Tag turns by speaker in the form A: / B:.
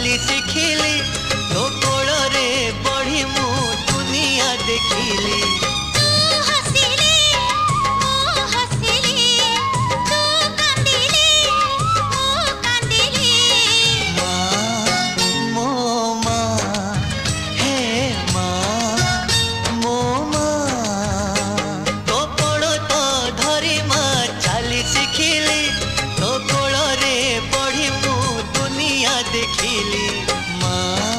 A: चाली शिखिली तो कोल रे बढ़ी मु दुनिया देखिली देखिली माँ।